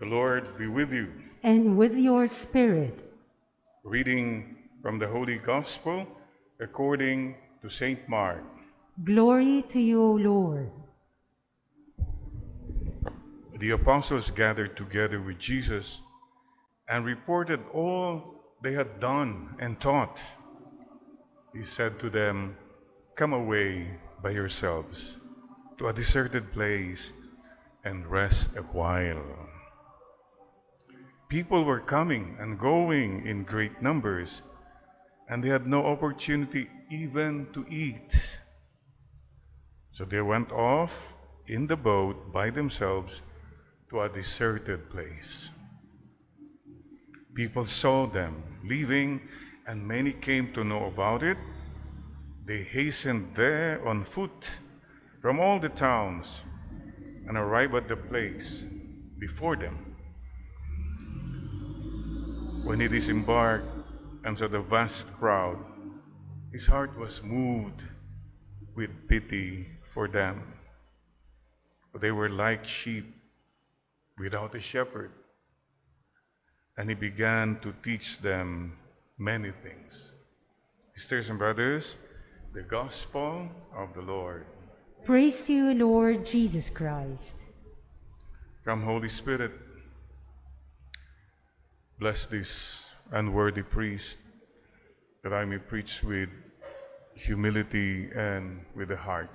The Lord be with you. And with your spirit. Reading from the Holy Gospel according to Saint Mark. Glory to you, O Lord. The apostles gathered together with Jesus and reported all they had done and taught. He said to them, "Come away by yourselves to a deserted place and rest a while." People were coming and going in great numbers, and they had no opportunity even to eat. So they went off in the boat by themselves to a deserted place. People saw them leaving, and many came to know about it. They hastened there on foot from all the towns and arrived at the place before them. When he disembarked and saw the vast crowd, his heart was moved with pity for them. For they were like sheep without a shepherd. And he began to teach them many things. Sisters and brothers, the Gospel of the Lord. Praise to you, Lord Jesus Christ. Come, Holy Spirit, bless this unworthy priest, that I may preach with humility and with the heart,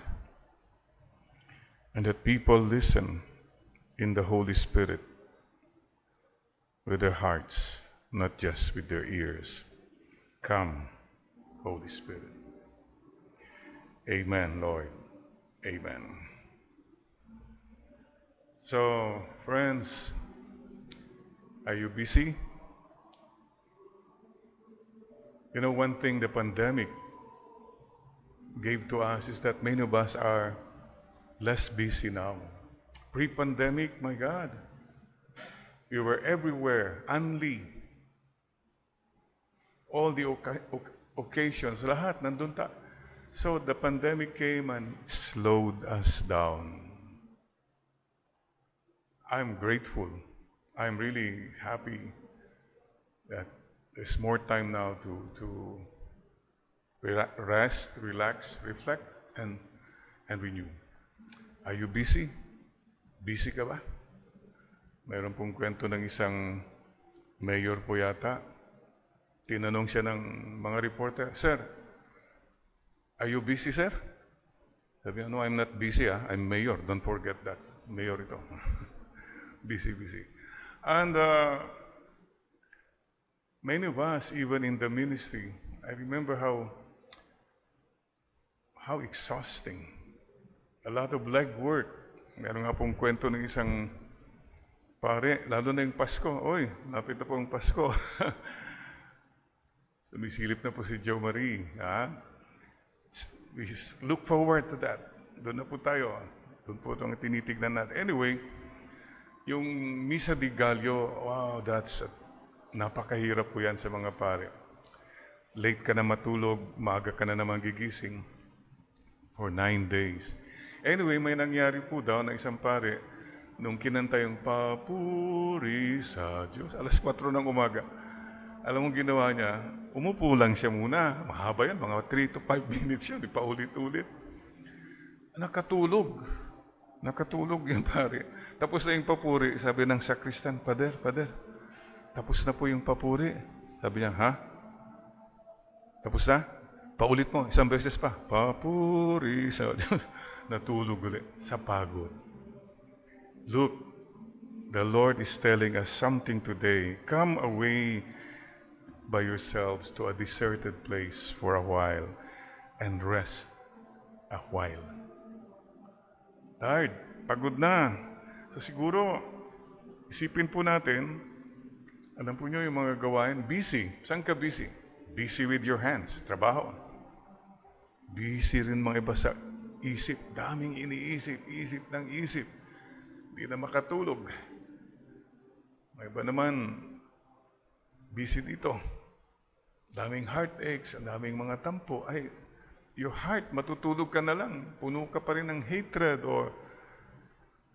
and that people listen in the Holy Spirit with their hearts, not just with their ears. Come, Holy Spirit. Amen, Lord. Amen. So, friends, are you busy? You know, one thing the pandemic gave to us is that many of us are less busy now. Pre-pandemic, my God, we were everywhere, unli. All the occasions, lahat, nandun ta. So the pandemic came and slowed us down. I'm grateful. I'm really happy that there's more time now to rest, relax, reflect, and renew. Are you busy? Busy ka ba? Mayroon pong kwento ng isang mayor po yata. Tinanong siya ng mga reporter, "Sir, are you busy, sir?" Sabi niya, "No, I'm not busy. I'm mayor. Don't forget that. Mayor ito." Busy. And many of us, even in the ministry, I remember how exhausting. A lot of legwork. Meron nga pong kwento ng isang pare, lalo na yung Pasko. Oy, lapit na po ang Pasko. Sumisilip na po si Joe Marie. We look forward to that. Doon na po tayo. Doon po itong tinitignan natin. Anyway, yung Misa di Gallo, wow, napakahirap po yan sa mga pare. Late ka na matulog, maaga ka na naman gigising for 9 days. Anyway, may nangyari po daw na isang pare, nung kinanta yung "Papuri sa Diyos," alas 4 ng umaga. Alam mo ginawa niya? Umupo lang siya muna. Mahaba yan, mga 3 to 5 minutes yun, paulit-ulit. Nakatulog yung pare. Tapos na yung papuri, sabi ng sakristan, Pader, tapos na po yung papuri." Sabi niya, "Ha? Tapos na? Paulit mo, isang beses pa. Papuri sa..." Natulog ulit sa pagod. Look, the Lord is telling us something today. Come away by yourselves to a deserted place for a while and rest a while. Tired, pagod na. So siguro, isipin po natin, alam po nyo yung mga gawain, busy. Saan ka busy? Busy with your hands, trabaho. Busy rin mga iba sa isip, daming iniisip, isip ng isip. Hindi na makatulog. May iba naman, busy dito. Daming heartaches, daming mga tampo. Ay, your heart, matutulog ka na lang. Puno ka pa rin ng hatred or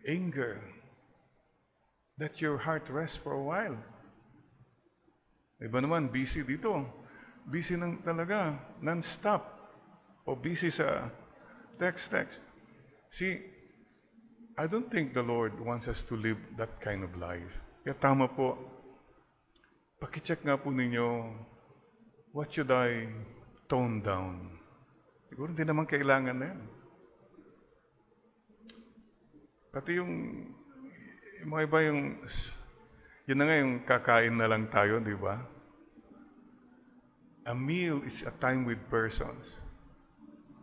anger. Let your heart rest for a while. Iba naman, busy dito. Busy nang talaga, non-stop. O busy sa text. See, I don't think the Lord wants us to live that kind of life. Kaya tama po, pakicheck nga po ninyo, what should I tone down? Siguro hindi naman kailangan na yan. Pati yung mga iba yun na nga yung kakain na lang tayo, di ba? A meal is a time with persons.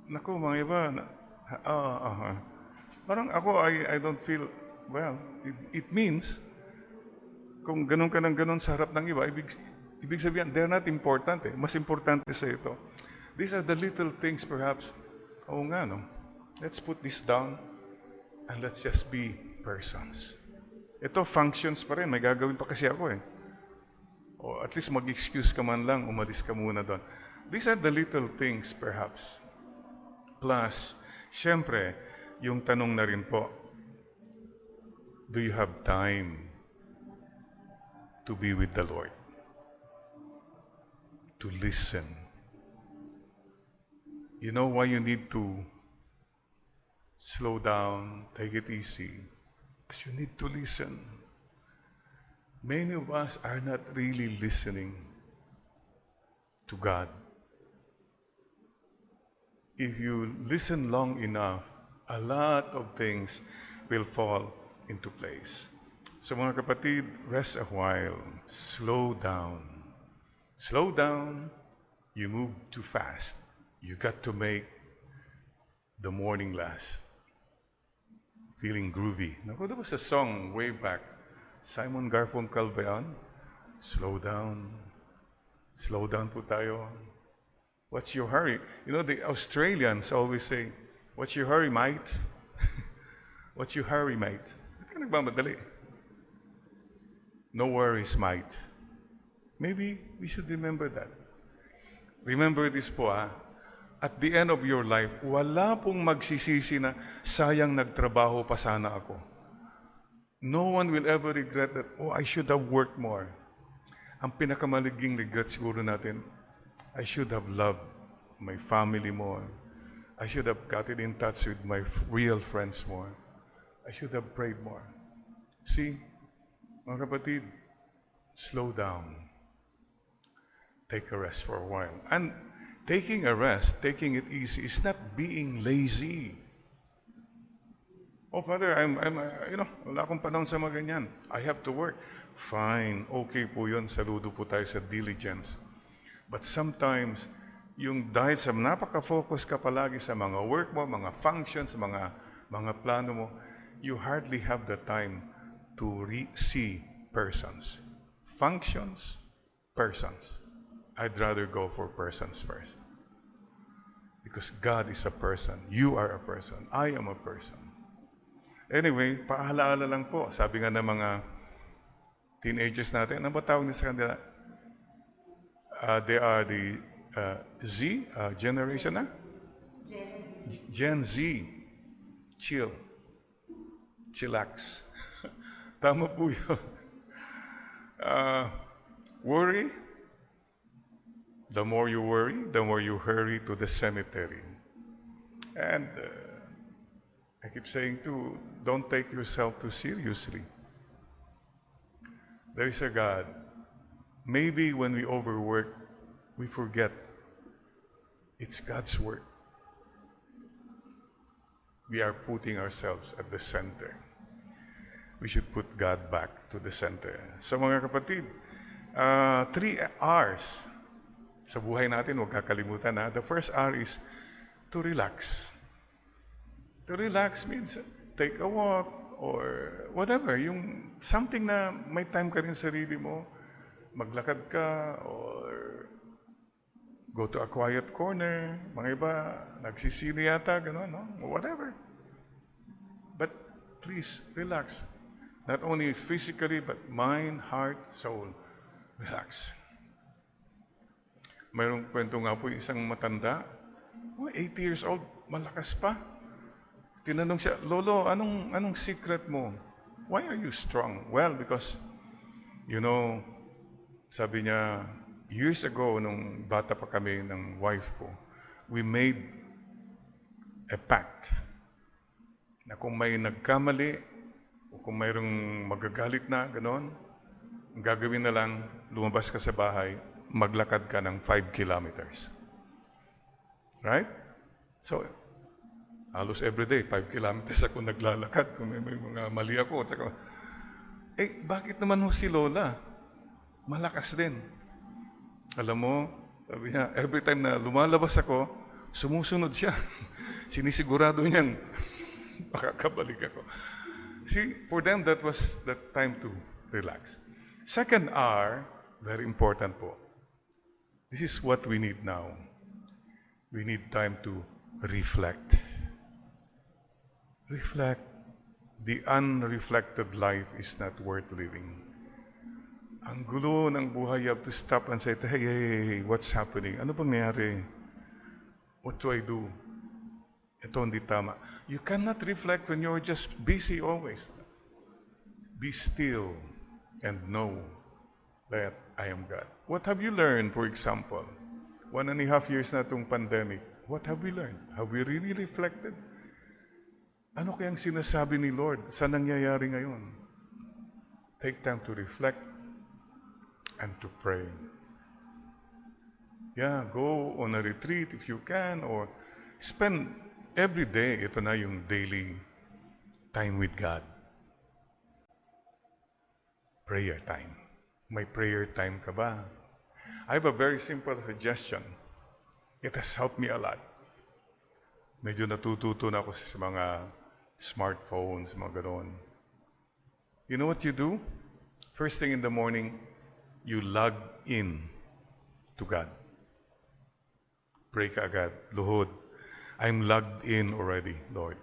Naku, mga iba, parang ako, I don't feel, well, it means, kung ganun ka ng ganun sa harap ng iba, ibig sabihin, they're not important eh. Mas importante sa ito. These are the little things perhaps, oo nga no, let's put this down and let's just be persons. Ito, functions pa rin, may gagawin pa kasi ako eh. O at least mag-excuse ka man lang, umalis ka muna doon. These are the little things perhaps. Plus, syempre, yung tanong na rin po, do you have time to be with the Lord? To listen. You know why you need to slow down, take it easy? Because you need to listen. Many of us are not really listening to God. If you listen long enough, a lot of things will fall into place. So mga kapatid, rest a while. Slow down. Slow down. You move too fast. You got to make the morning last. Feeling groovy. Naku, there was a song way back. Simon Garfunkel ba yan? Slow down. Slow down po tayo. What's your hurry? You know, the Australians always say, what's your hurry, mate? What's your hurry, mate? Ba't ka nagmamadali? No worries, mate. Maybe we should remember that. Remember this po, at the end of your life, wala pong magsisisi na sayang nagtrabaho pa sana ako. No one will ever regret that, oh, I should have worked more. Ang pinakamaliging regret siguro natin, I should have loved my family more. I should have gotten in touch with my real friends more. I should have prayed more. See, mga kapatid, slow down. Take a rest for a while. And taking a rest, taking it easy, is not being lazy. Oh, Father, wala akong panahon sa mga ganyan. I have to work. Fine, okay po yun. Saludo po tayo sa diligence. But sometimes, yung dahil sa napaka-focus ka palagi sa mga work mo, mga functions, mga plano mo, you hardly have the time to see persons. Functions, persons. I'd rather go for persons first. Because God is a person. You are a person. I am a person. Anyway, paalaala lang po. Sabi nga ng mga teenagers natin, ano ba tawag niya sa kanila? They are the Z generation na? Gen Z. Chill. Chillax. Tama po yun. Worry. The more you worry, the more you hurry to the cemetery. And I keep saying too, don't take yourself too seriously. There is a God. Maybe when we overwork, we forget it's God's work. We are putting ourselves at the center. We should put God back to the center. So mga kapatid, 3 R's sa buhay natin, huwag kakalimutan na. The first R is to relax. To relax means take a walk or whatever. Yung something na may time ka rin sa sarili mo, maglakad ka or go to a quiet corner. Mga iba, nagsisili yata, gano'n, no? Whatever. But please, relax. Not only physically, but mind, heart, soul. Relax. Mayroong kwento nga po yung isang matanda, 80 years old, malakas pa. Tinanong siya, Lolo, anong secret mo? Why are you strong? Well, because, you know, sabi niya, years ago, nung bata pa kami ng wife ko, we made a pact na kung may nagkamali o kung mayroong magagalit na, ganon, ang gagawin na lang, lumabas ka sa bahay, maglakad ka ng 5 kilometers. Right? So, halos everyday, 5 kilometers ako naglalakad kung may mga mali ako. At saka, bakit naman ho si Lola? Malakas din. Alam mo, sabi niya, every time na lumalabas ako, sumusunod siya. Sinisigurado niyang makakabalik ako. See, for them, that was the time to relax. Second R, very important po. This is what we need now. We need time to reflect. Reflect. The unreflected life is not worth living. Ang gulo ng buhay, you have to stop and say, hey, what's happening? Ano bang nangyari? What do I do? Ito hindi tama. You cannot reflect when you're just busy always. Be still and know that I am God. What have you learned, for example? 1.5 years na itong pandemic. What have we learned? Have we really reflected? Ano kayang sinasabi ni Lord sa nangyayari ngayon? Take time to reflect and to pray. Yeah, go on a retreat if you can, or spend every day. Ito na yung daily time with God. Prayer time. May prayer time ka ba? I have a very simple suggestion. It has helped me a lot. Medyo natututo na ako sa mga smartphones, mga gano'n. You know what you do? First thing in the morning, you log in to God. Pray ka agad. Lord, I'm logged in already, Lord.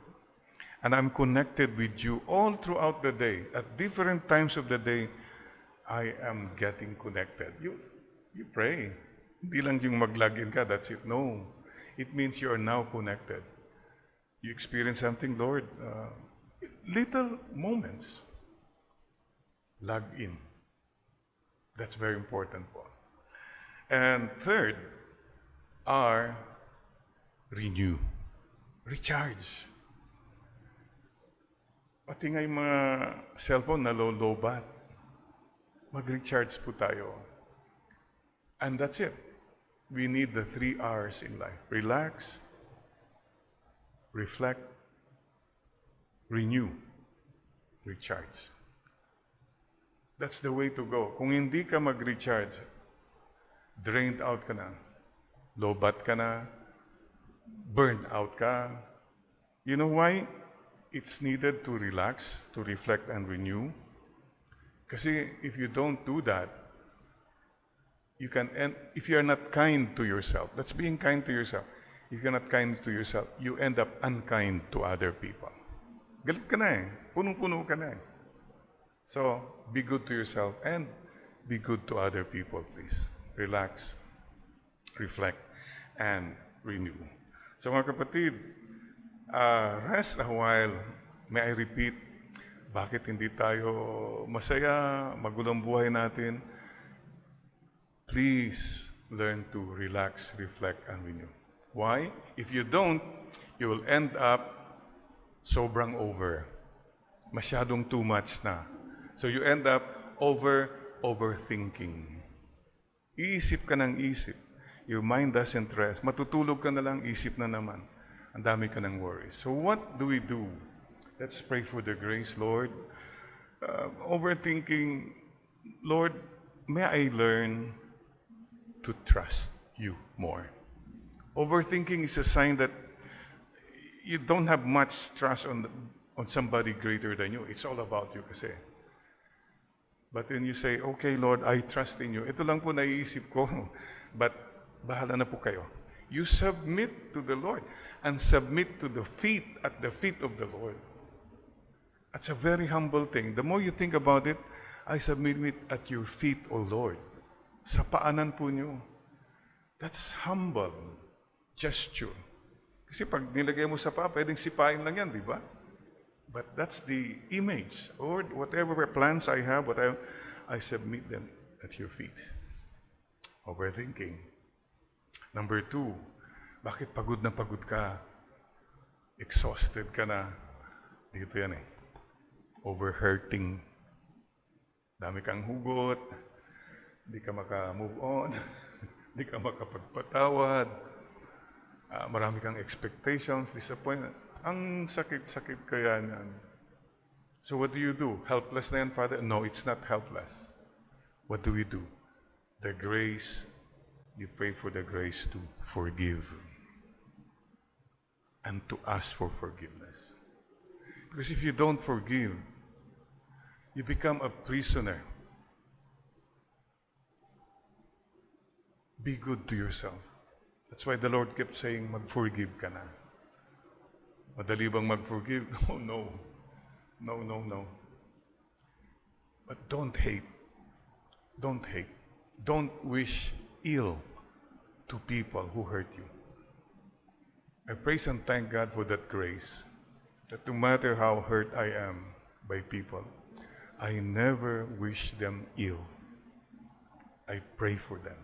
And I'm connected with you all throughout the day. At different times of the day, I am getting connected. You pray. Hindi lang yung mag-log in ka, that's it. No. It means you are now connected. You experience something, Lord. Little moments. Log in. That's very important po. And third, R, renew. Recharge. Pati nga yung mga cellphone na low-bat, mag-recharge po tayo. And that's it. We need the 3 R's in life. Relax, reflect, renew, recharge. That's the way to go. Kung hindi ka mag-recharge, drained out ka na, low-bat ka na, burned out ka. You know why? It's needed to relax, to reflect and renew. Kasi if you don't do that, you can end, if you're not kind to yourself, that's being kind to yourself. If you're not kind to yourself, you end up unkind to other people. Galit ka na eh. Punong-puno ka na eh. So, be good to yourself and be good to other people, please. Relax, reflect, and renew. So mga kapatid, rest a while. May I repeat, bakit hindi tayo masaya, magulong buhay natin? Please learn to relax, reflect, and renew. Why? If you don't, you will end up sobrang over. Masyadong too much na. So you end up overthinking. Iisip ka ng isip. Your mind doesn't rest. Matutulog ka na lang, isip na naman. Ang dami ka ng worries. So what do we do? Let's pray for the grace, Lord. Overthinking, Lord, may I learn to trust you more. Overthinking is a sign that you don't have much trust on somebody greater than you. It's all about you kasi. But then you say, okay, Lord, I trust in you. Ito lang po naiisip ko. But bahala na po kayo. You submit to the Lord and submit to the feet, at the feet of the Lord. That's a very humble thing. The more you think about it, I submit it at your feet, O Lord. Sa paanan po niyo. That's humble gesture. Kasi pag nilagay mo sa paa, pwedeng sipain lang yan, di ba? But that's the image. Lord, whatever plans I have, I submit them at your feet. Overthinking. Number 2, bakit pagod na pagod ka? Exhausted ka na. Dito yan eh. Overhurting. Dami kang hugot. Di ka maka-move on. Di ka makapagpatawad. Marami kang expectations, disappointment. Ang sakit-sakit kaya niyan. So what do you do? Helpless na yan, Father? No, it's not helpless. What do we do? The grace, you pray for the grace to forgive and to ask for forgiveness. Because if you don't forgive, you become a prisoner. Be good to yourself. That's why the Lord kept saying, mag-forgive ka na. Madali bang mag-forgive? No. But don't hate. Don't hate. Don't wish ill to people who hurt you. I praise and thank God for that grace, that no matter how hurt I am by people, I never wish them ill. I pray for them.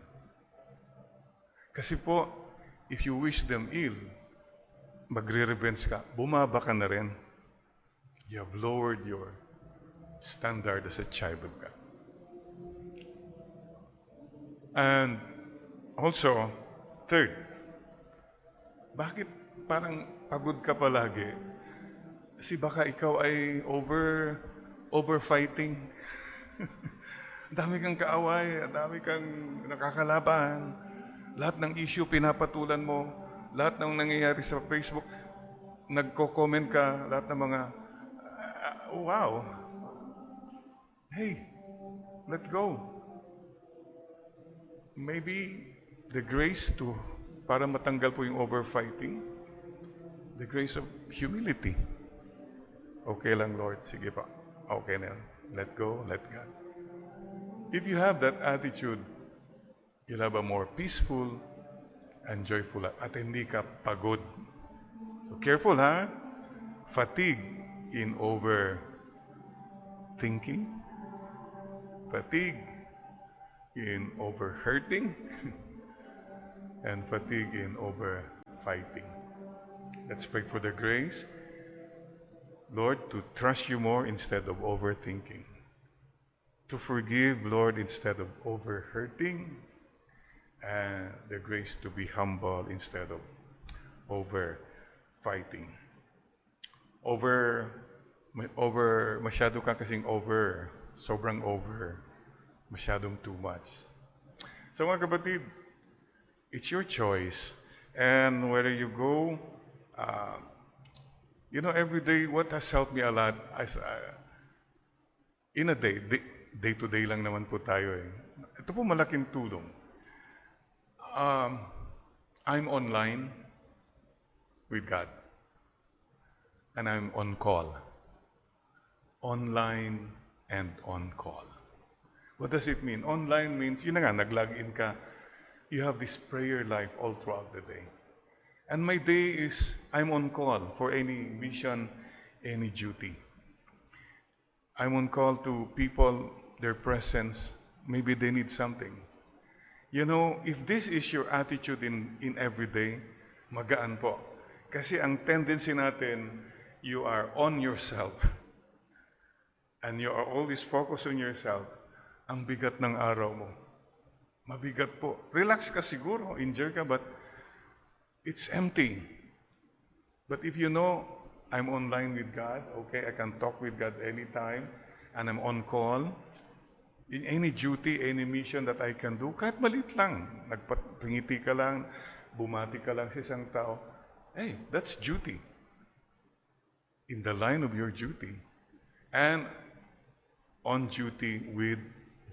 Kasi po, if you wish them ill, magre-revenge ka, bumaba ka na rin. You have lowered your standard as a child of God. And also, third, bakit parang pagod ka palagi? Kasi baka ikaw ay over-fighting. Dami kang kaaway, dami kang nakakalaban. Lahat ng issue pinapatulan mo, lahat ng nangyayari sa Facebook, nagko-comment ka, lahat ng mga, wow. Hey, let go. Maybe the grace para matanggal po yung overfighting, the grace of humility. Okay lang, Lord. Sige pa. Okay na yan. Let go, let God. If you have that attitude, you'll have a more peaceful and joyful life. At hindi ka pagod. So careful, ha? Fatigue in overthinking. Fatigue in overhurting. And fatigue in overfighting. Let's pray for the grace, Lord, to trust you more instead of overthinking. To forgive, Lord, instead of overhurting. And the grace to be humble instead of overfighting. Masyado ka kasing sobrang over, masyadong too much. So mga kapatid, it's your choice. And whether you go, every day, what has helped me a lot, in a day-to-day lang naman po tayo eh. Ito po malaking tulong. I'm online with God. And I'm on call. Online and on call. What does it mean? Online means, yun na nga, nag-log-in ka. You have this prayer life all throughout the day. And my day is, I'm on call for any mission, any duty. I'm on call to people, their presence, maybe they need something. If this is your attitude in every day, magaan po. Kasi ang tendency natin, you are on yourself. And you are always focused on yourself. Ang bigat ng araw mo. Mabigat po. Relax ka siguro, enjoy ka, but it's empty. But if you know, I'm online with God, okay, I can talk with God anytime, and I'm on call, in any duty, any mission that I can do, kahit maliit lang, nagpangiti ka lang, bumati ka lang sa isang tao, hey, that's duty. In the line of your duty. And on duty with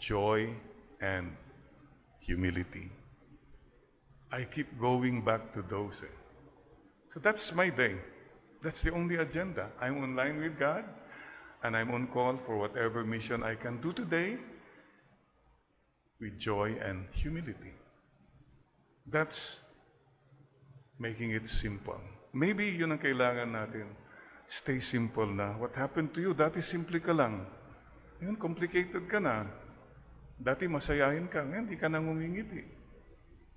joy and humility. I keep going back to those. So that's my day. That's the only agenda. I'm online with God, and I'm on call for whatever mission I can do today with joy and humility. That's making it simple. Maybe yun ang kailangan natin. stay simple na. What happened to you? Dati simple ka lang. Ngayon, complicated ka na. Dati masayahin ka. Ngayon, di ka nang umingiti.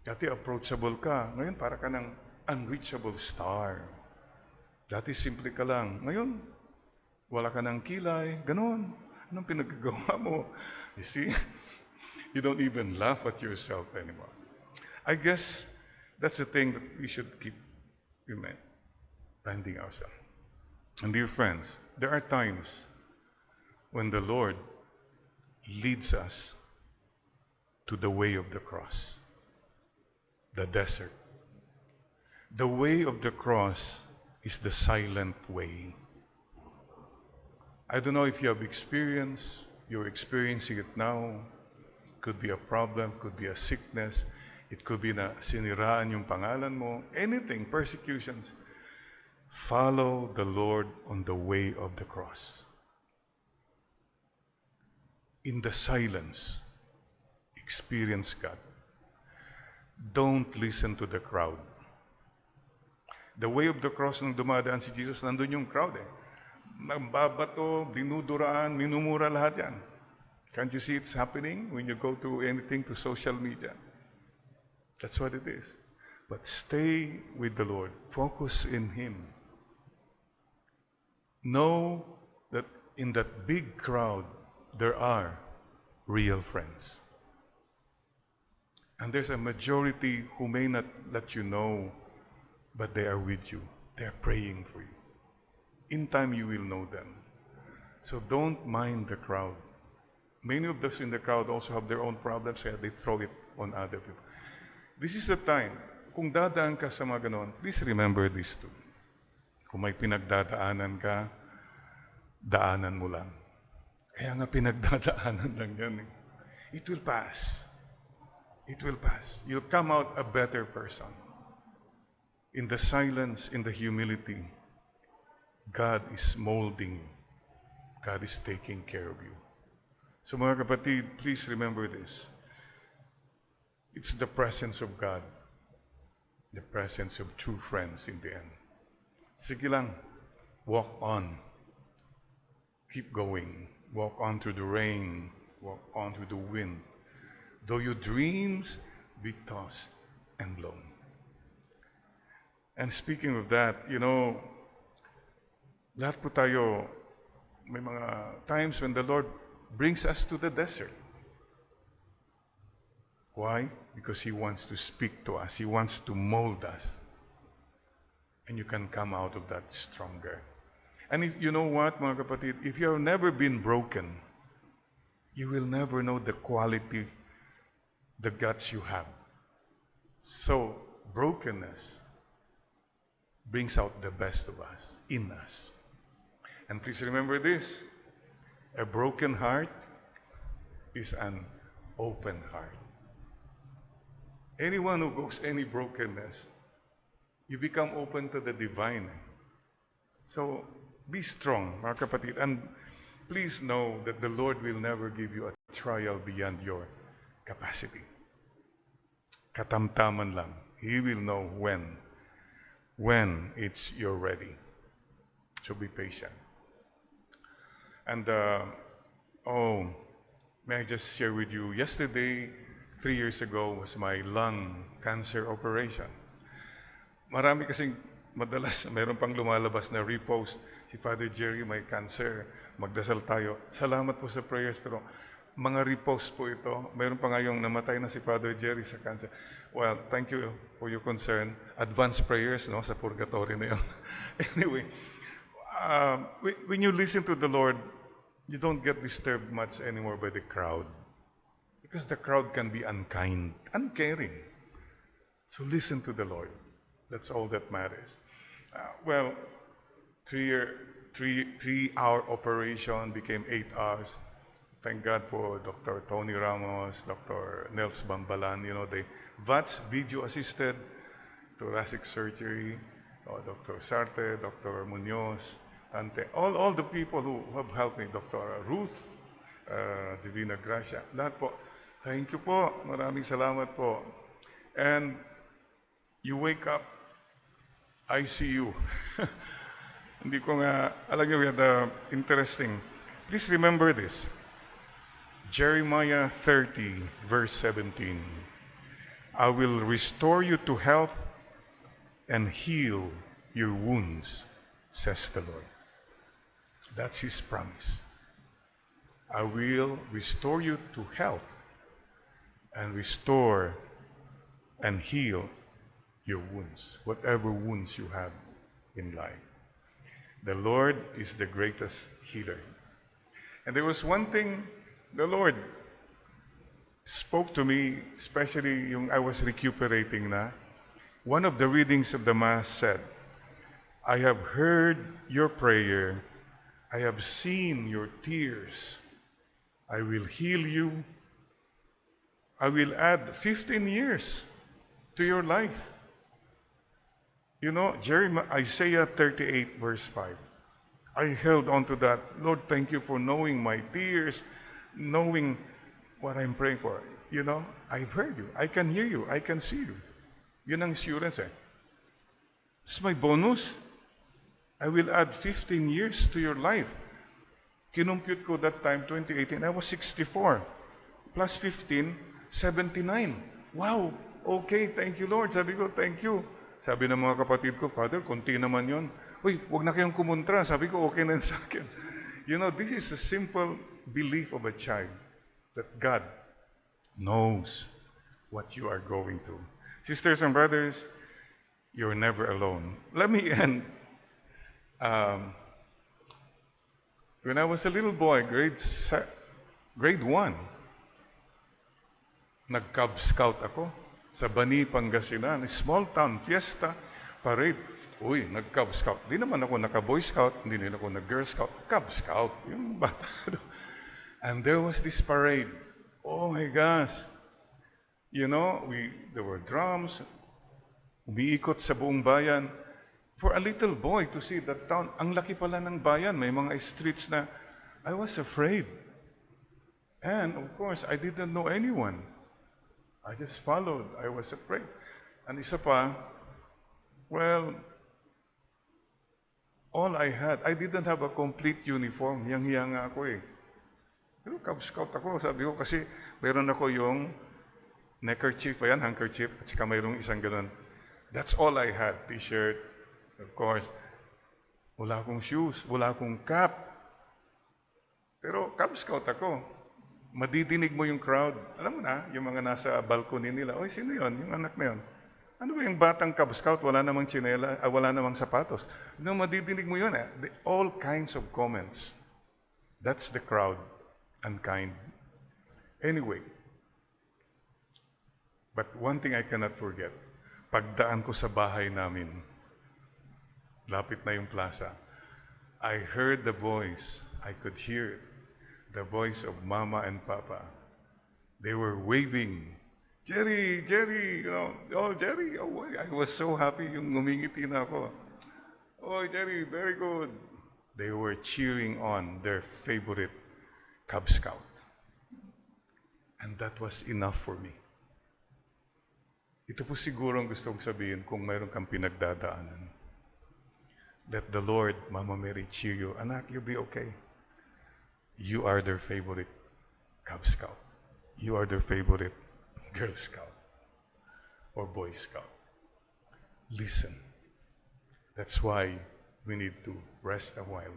Dati approachable ka. Ngayon, para ka ng unreachable star. Dati simple ka lang. Ngayon, wala ka ng kilay. Ganon. Anong pinagagawa mo? You see? You don't even laugh at yourself anymore. I guess that's the thing that we should keep reminding ourselves. And dear friends, there are times when the Lord leads us to the way of the cross, the desert. The way of the cross is the silent way. I don't know if you have experienced, you're experiencing it now. Could be a problem, could be a sickness, it could be na siniraan yung pangalan mo, anything, persecutions. Follow the Lord on the way of the cross. In the silence, experience God. Don't listen to the crowd. The way of the cross, nung dumadaan si Jesus, nandun yung crowd eh. Nambabato, dinuduraan, minumura lahat yan. Can't you see it's happening when you go to anything to social media? That's what it is. But stay with the Lord. Focus in Him. Know that in that big crowd, there are real friends. And there's a majority who may not let you know, but they are with you. They are praying for you. In time, you will know them. So don't mind the crowd. Many of those in the crowd also have their own problems, kaya they throw it on other people. This is the time. Kung dadaan ka sa mga ganon, please remember this too. Kung may pinagdadaanan ka, daanan mo lang. Kaya nga pinagdadaanan lang yan. It will pass. It will pass. You'll come out a better person. In the silence, in the humility, God is molding. God is taking care of you. So mga kapatid, please remember this. It's the presence of God, the presence of true friends in the end. Sige lang, walk on. Keep going. Walk on through the rain. Walk on through the wind. Though your dreams be tossed and blown. And speaking of that, lahat po tayo, may mga times when the Lord brings us to the desert. Why? Because He wants to speak to us. He wants to mold us. And you can come out of that stronger. And if you know what, mga kapatid, if you have never been broken, you will never know the quality, the guts you have. So, brokenness brings out the best of us, in us. And please remember this, a broken heart is an open heart. Anyone who goes any brokenness, you become open to the divine. So, be strong, mga kapatid. And please know that the Lord will never give you a trial beyond your capacity. Katamtaman lang. He will know when you're ready. So be patient. And, may I just share with you, yesterday, 3 years ago, was my lung cancer operation. Marami kasing madalas, mayroon pang lumalabas na repost, si Father Jerry may cancer, magdasal tayo. Salamat po sa prayers, pero mga repost po ito. Mayroon pa ngayong namatay na si Father Jerry sa cancer. Well, thank you for your concern. Advance prayers, sa purgatory na yun. Anyway, when you listen to the Lord, you don't get disturbed much anymore by the crowd. Because the crowd can be unkind, uncaring. So listen to the Lord. That's all that matters. 3-hour operation became 8 hours. Thank God for Dr. Tony Ramos, Dr. Nels Bambalan. The VATS, video-assisted thoracic surgery, Dr. Sarte, Dr. Munoz, Ante, all the people who have helped me, Dr. Ruth, Divina Gracia, lahat po. Thank you po. Maraming salamat po. And you wake up, ICU. Hindi ko nga, alam niyo, we had interesting. Please remember this. Jeremiah 30, verse 17. I will restore you to health and heal your wounds, says the Lord. That's His promise. I will restore you to health and restore and heal your wounds, whatever wounds you have in life. The Lord is the greatest healer. And there was one thing the Lord spoke to me, especially yung I was recuperating na. One of the readings of the Mass said, I have heard your prayer. I have seen your tears. I will heal you. I will add 15 years to your life. You know, Isaiah 38, verse 5. I held on to that. Lord, thank you for knowing my tears, knowing what I'm praying for. You know, I've heard you. I can hear you. I can see you. Yun ang assurance eh. It's my bonus. I will add 15 years to your life. Kinumpute ko that time, 2018, I was 64. Plus 15, 79. Wow! Okay, thank you, Lord. Sabi ko, thank you. Sabi ng mga kapatid ko, Father, konti naman yon. Uy, huwag na kayong kumontra. Sabi ko, okay na sa akin. You know, this is a simple belief of a child that God knows what you are going through. Sisters and brothers, you're never alone. Let me end. When I was a little boy, grade 1, nag-Cub Scout ako sa Bani, Pangasinan. Small town, fiesta, parade. Uy, nag-Cub Scout. Di naman ako naka-Boy Scout, hindi rin ako nag-Girl Scout. Cub Scout, yung bata. And there was this parade. Oh my gosh. You know, there were drums, umiikot sa buong bayan. For a little boy to see that town, ang laki pala ng bayan, may mga streets na I was afraid. And of course, I didn't know anyone. I just followed. I was afraid. And isa pa, well, all I had, I didn't have a complete uniform. Hiyang-hiya nga ako eh. Pero Cub Scout ako, sabi ko, kasi meron ako yung neckerchief pa yan, handkerchief, at saka mayroong isang ganun. That's all I had, t-shirt. Of course, wala akong shoes, wala akong cap. Pero Cub Scout ako. Madidinig mo yung crowd. Alam mo na, yung mga nasa balcony nila, oy, sino yon? Yung anak na yon. Ano ba yung batang Cub Scout? Wala namang tsinela, wala namang sapatos. No, madidinig mo yun. All kinds of comments. That's the crowd. Unkind. Anyway, but one thing I cannot forget, pagdaan ko sa bahay namin, lapit na yung plaza, I heard the voice, I could hear it, the voice of Mama and Papa. They were waving, Jerry, Jerry, you know, oh, Jerry, oh, I was so happy, yung ngumingiti na ako. Oh, Jerry, very good. They were cheering on their favorite Cub Scout. And that was enough for me. Ito po siguro ang gusto kong sabihin kung mayroon kang pinagdadaanan. Let the Lord, Mama Mary, cheer you. Anak, you'll be okay. You are their favorite Cub Scout. You are their favorite Girl Scout or Boy Scout. Listen. That's why we need to rest a while.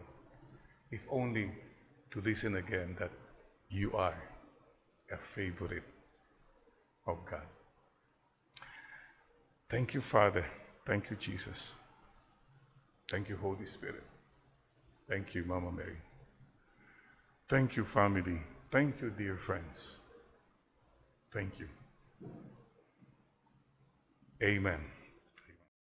If only to listen again that you are a favorite of God. Thank you, Father. Thank you, Jesus. Thank you, Holy Spirit. Thank you, Mama Mary. Thank you, family. Thank you, dear friends. Thank you. Amen.